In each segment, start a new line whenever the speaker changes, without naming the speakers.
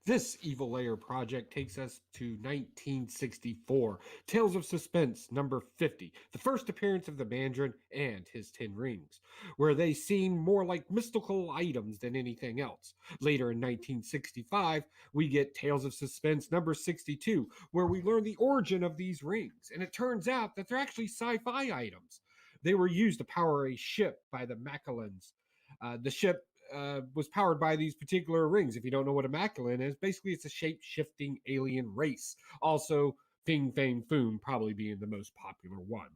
This Evil Lair project takes us to 1964. Tales of Suspense, number 50, the first appearance of the Mandarin and his 10 rings, where they seem more like mystical items than anything else. Later in 1965, we get Tales of Suspense, number 62, where we learn the origin of these rings, and it turns out that they're actually sci fi items. They were used to power a ship by the Macallans. The ship was powered by these particular rings. If you don't know what a Macallan is, basically it's a shape shifting alien race. Also, Fing Fang Foom probably being the most popular one.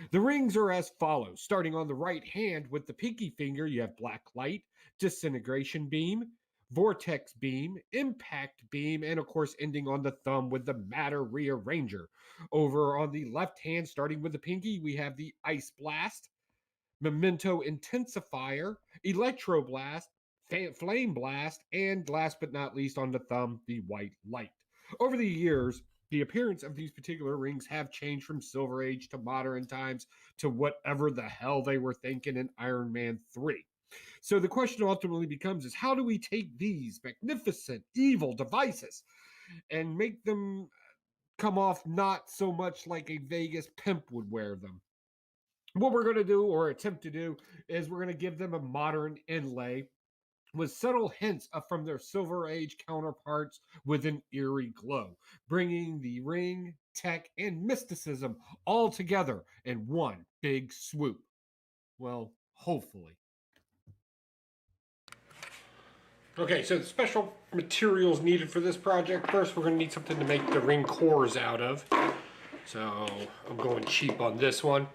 The rings are as follows. Starting on the right hand with the pinky finger, you have black light, disintegration beam, vortex beam, impact beam, and of course ending on the thumb with the matter rearranger. Over on the left hand, starting with the pinky, we have the ice blast, memento intensifier, electroblast, flame blast, and last but not least on the thumb, the white light. Over the years, the appearance of these particular rings have changed from Silver Age to modern times to whatever the hell they were thinking in Iron Man 3. So the question ultimately becomes is how do we take these magnificent evil devices and make them come off not so much like a Vegas pimp would wear them? What we're going to do or attempt to do is we're going to give them a modern inlay with subtle hints from their Silver Age counterparts with an eerie glow, bringing the ring, tech, and mysticism all together in one big swoop. Well, hopefully. Okay, so the special materials needed for this project. First, we're going to need something to make the ring cores out of. So I'm going cheap on this one.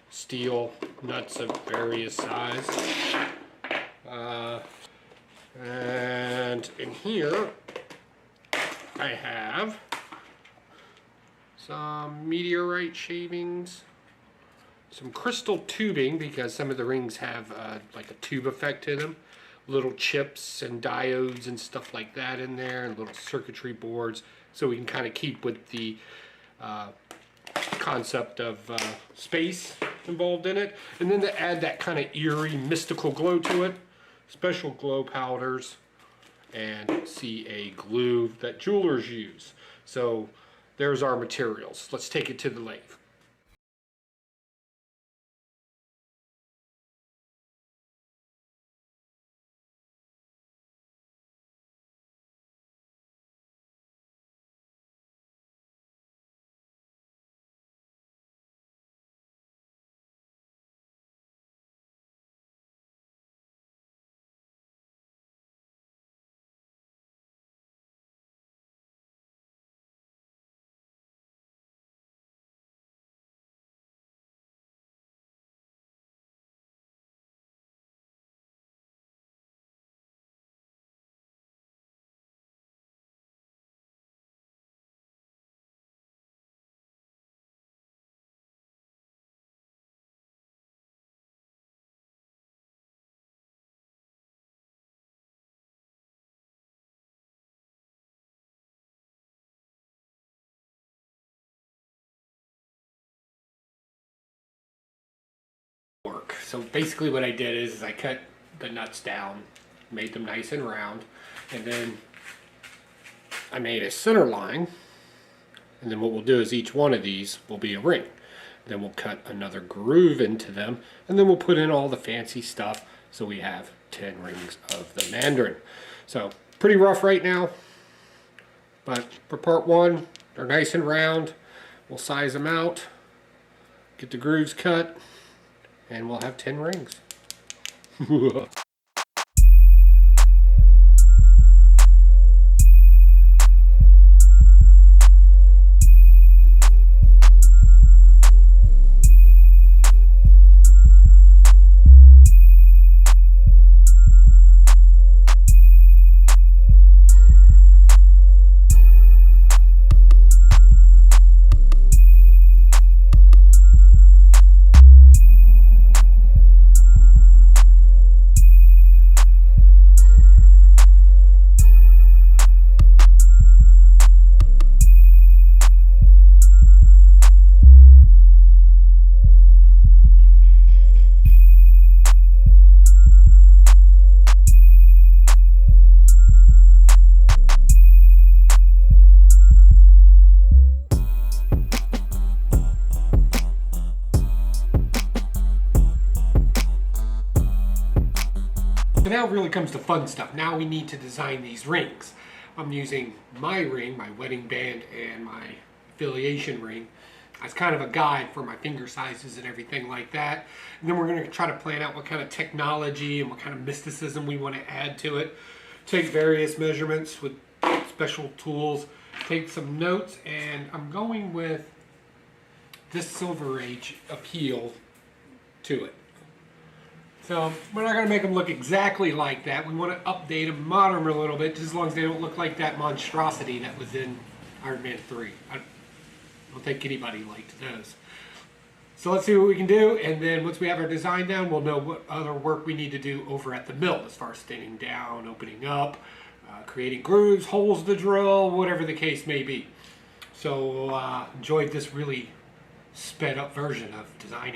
Steel nuts of various size. And in here, I have some meteorite shavings, some crystal tubing because some of the rings have like a tube effect to them, little chips and diodes and stuff like that in there, and little circuitry boards, so we can kind of keep with the concept of space involved in it. And then to add that kind of eerie mystical glow to it, special glow powders and CA glue that jewelers use. So there's our materials. Let's take it to the lathe. So basically what I did is I cut the nuts down, made them nice and round, and then I made a center line, and then what we'll do is each one of these will be a ring. Then we'll cut another groove into them, and then we'll put in all the fancy stuff so we have 10 rings of the Mandarin. So pretty rough right now, but for part one, they're nice and round. We'll size them out, get the grooves cut, and we'll have 10 rings. So now it really comes to fun stuff. Now we need to design these rings. I'm using my ring, my wedding band, and my affiliation ring as kind of a guide for my finger sizes and everything like that. And then we're going to try to plan out what kind of technology and what kind of mysticism we want to add to it. Take various measurements with special tools, take some notes, and I'm going with this Silver Age appeal to it. So we're not going to make them look exactly like that. We want to update them, modern them a little bit, just as long as they don't look like that monstrosity that was in Iron Man 3. I don't think anybody liked those. So let's see what we can do, and then once we have our design down, we'll know what other work we need to do over at the mill as far as standing down, opening up, creating grooves, holes to drill, whatever the case may be. So enjoyed this really sped up version of designing.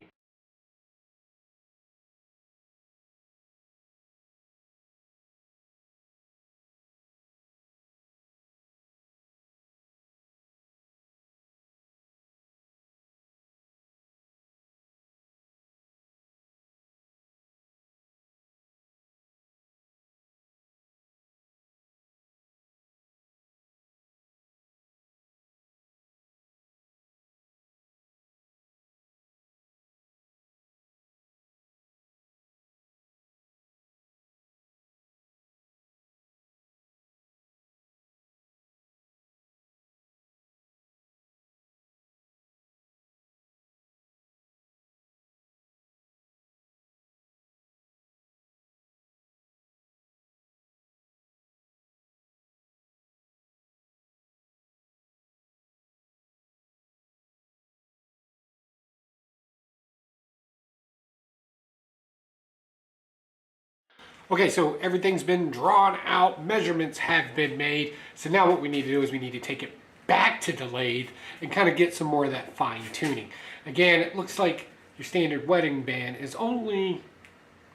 Okay, so everything's been drawn out, measurements have been made. So now what we need to do is we need to take it back to the lathe and kind of get some more of that fine tuning. Again, it looks like your standard wedding band is only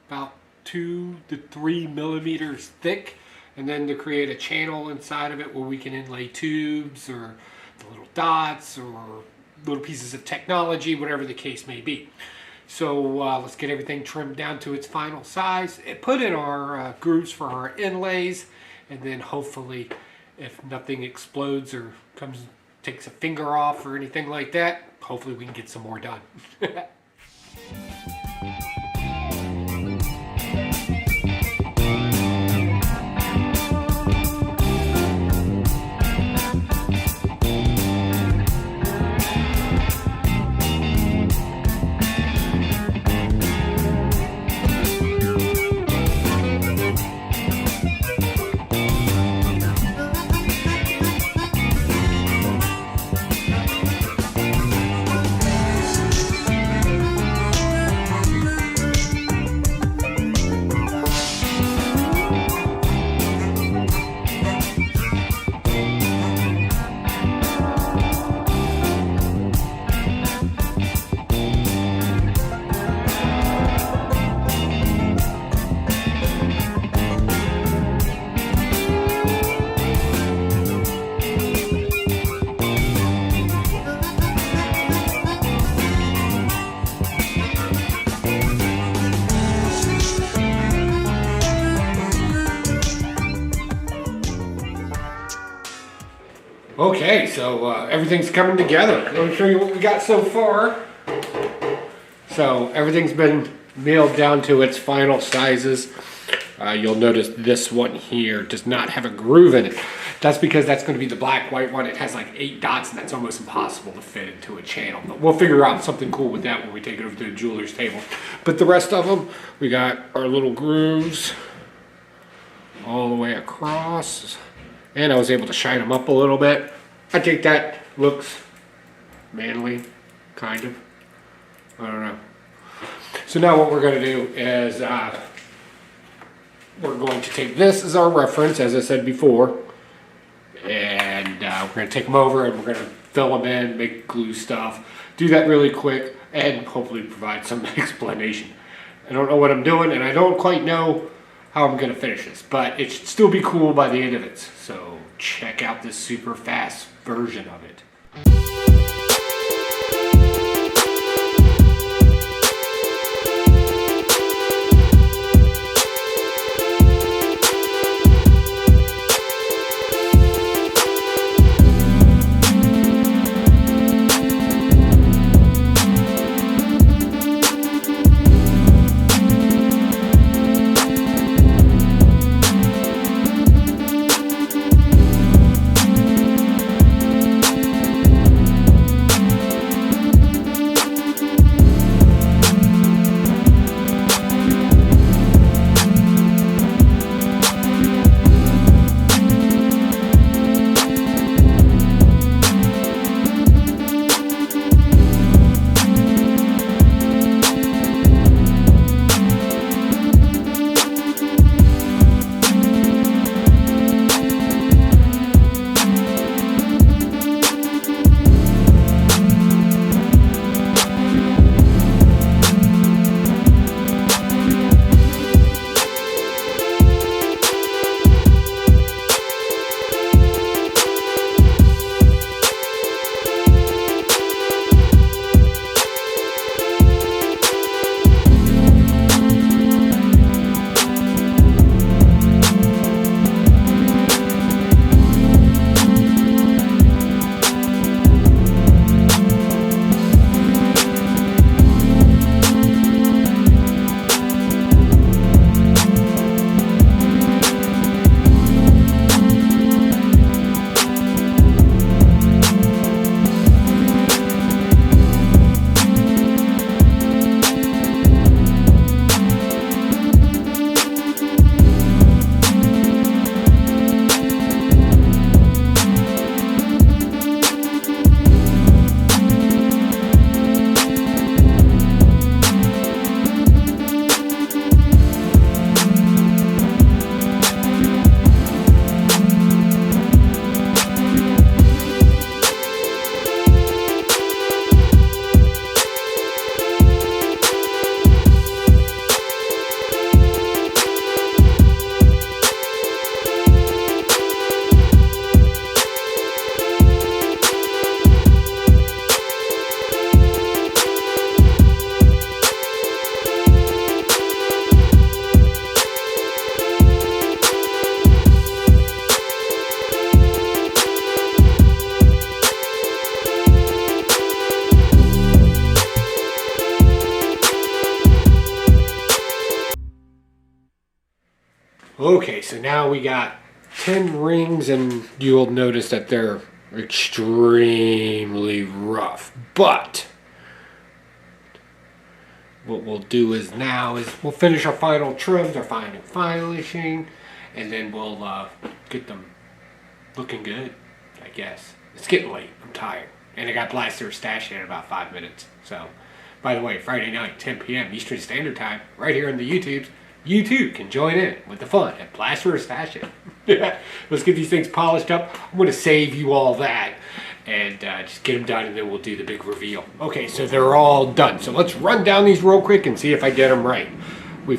about 2 to 3 millimeters thick. And then to create a channel inside of it where we can inlay tubes or the little dots or little pieces of technology, whatever the case may be. So let's get everything trimmed down to its final size, put in our grooves for our inlays, and then hopefully if nothing explodes or takes a finger off or anything like that, hopefully we can get some more done. Okay, so everything's coming together. Let me show you what we got so far. So everything's been nailed down to its final sizes. You'll notice this one here does not have a groove in it. That's because that's going to be the black white one. It has like 8 dots and that's almost impossible to fit into a channel. But we'll figure out something cool with that when we take it over to the jeweler's table. But the rest of them, we got our little grooves all the way across. And I was able to shine them up a little bit. I think that looks manly, kind of. I don't know. So now what we're going to do is we're going to take this as our reference, as I said before. And we're going to take them over and we're going to fill them in, make glue stuff. Do that really quick and hopefully provide some explanation. I don't know what I'm doing and I don't quite know how I'm going to finish this, but it should still be cool by the end of it. So check out this super fast version of it. Okay, so now we got 10 rings, and you'll notice that they're extremely rough. But what we'll do is we'll finish our final trims, our final finishing, and then we'll get them looking good, I guess. It's getting late. I'm tired. And I got Blaster Stash in about 5 minutes. So, by the way, Friday night, 10 p.m. Eastern Standard Time, right here on the YouTubes, you too can join in with the fun at Blaster Stash It. Let's get these things polished up. I'm going to save you all that and just get them done, and then we'll do the big reveal. Okay, so they're all done. So let's run down these real quick and see if I get them right. We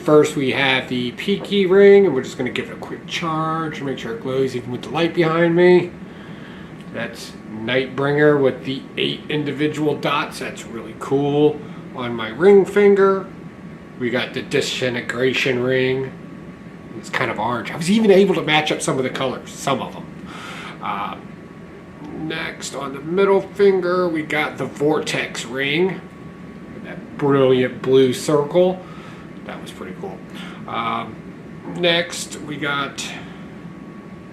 have the peaky ring, and we're just going to give it a quick charge to make sure it glows even with the light behind me. That's Nightbringer with the 8 individual dots. That's really cool. On my ring finger, we got the Disintegration ring. It's kind of orange. I was even able to match up some of the colors, some of them. Next, on the middle finger, we got the Vortex ring. That brilliant blue circle. That was pretty cool. Next, we got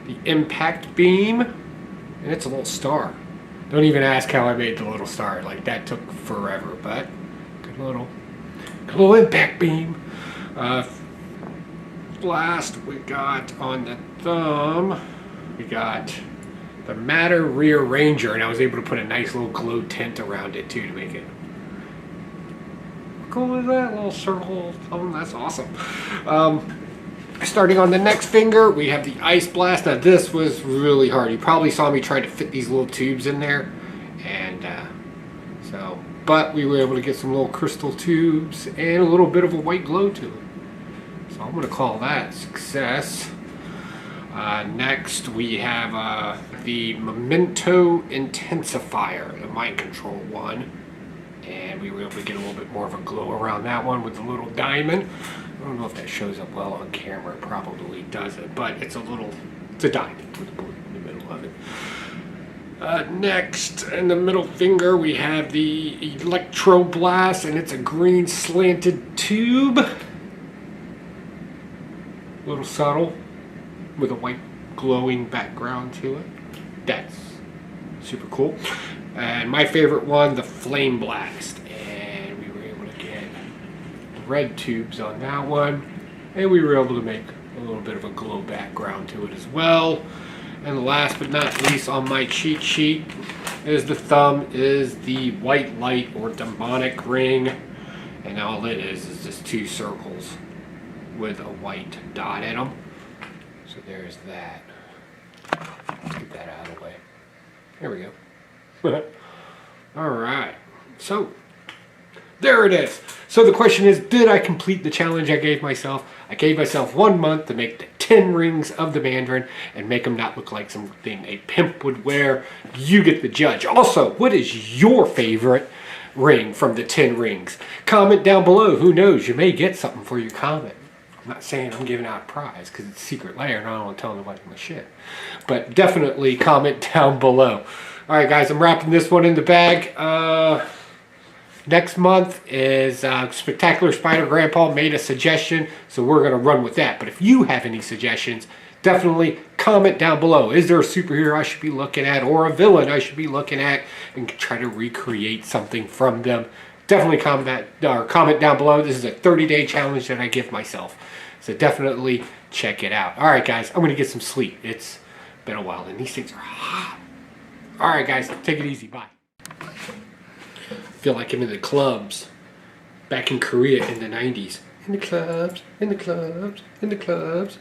the Impact Beam. And it's a little star. Don't even ask how I made the little star. Like, that took forever, but good little impact beam. Last, we got on the thumb, we got the Matter Rearranger, and I was able to put a nice little glow tint around it too to make it. How cool is that little circle thumb? That's awesome. Starting on the next finger, we have the Ice Blast. Now this was really hard. You probably saw me trying to fit these little tubes in there, and but we were able to get some little crystal tubes and a little bit of a white glow to it. So I'm going to call that success. Next, we have the Memento Intensifier, the mind control one, and we were able to get a little bit more of a glow around that one with the little diamond. I don't know if that shows up well on camera. It probably doesn't, but it's a diamond with a blue in the middle of it. Next, in the middle finger, we have the Electro Blast, and it's a green slanted tube. A little subtle, with a white glowing background to it. That's super cool. And my favorite one, the Flame Blast. And we were able to get red tubes on that one, and we were able to make a little bit of a glow background to it as well. And last but not least, on my cheat sheet is the White Light or Demonic Ring, and all it is just 2 circles with a white dot in them. So there's that. Let's get that out of the way. There we go. Alright, so there it is. So the question is, did I complete the challenge I gave myself? I gave myself 1 month to make the 10 rings of the Mandarin and make them not look like something a pimp would wear. You get the judge. Also, what is your favorite ring from the 10 rings? Comment down below. Who knows? You may get something for your comment. I'm not saying I'm giving out a prize because it's secret Lair and I don't want to tell nobody my shit. But definitely comment down below. Alright guys, I'm wrapping this one in the bag. Next month is Spectacular Spider Grandpa made a suggestion, so we're going to run with that. But if you have any suggestions, definitely comment down below. Is there a superhero I should be looking at or a villain I should be looking at and try to recreate something from them? Definitely comment down below. This is a 30-day challenge that I give myself. So definitely check it out. Alright guys, I'm going to get some sleep. It's been a while and these things are hot. Alright guys, take it easy. Bye. I feel like I'm in the clubs back in Korea in the 90s. In the clubs, in the clubs, in the clubs.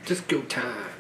Disco time.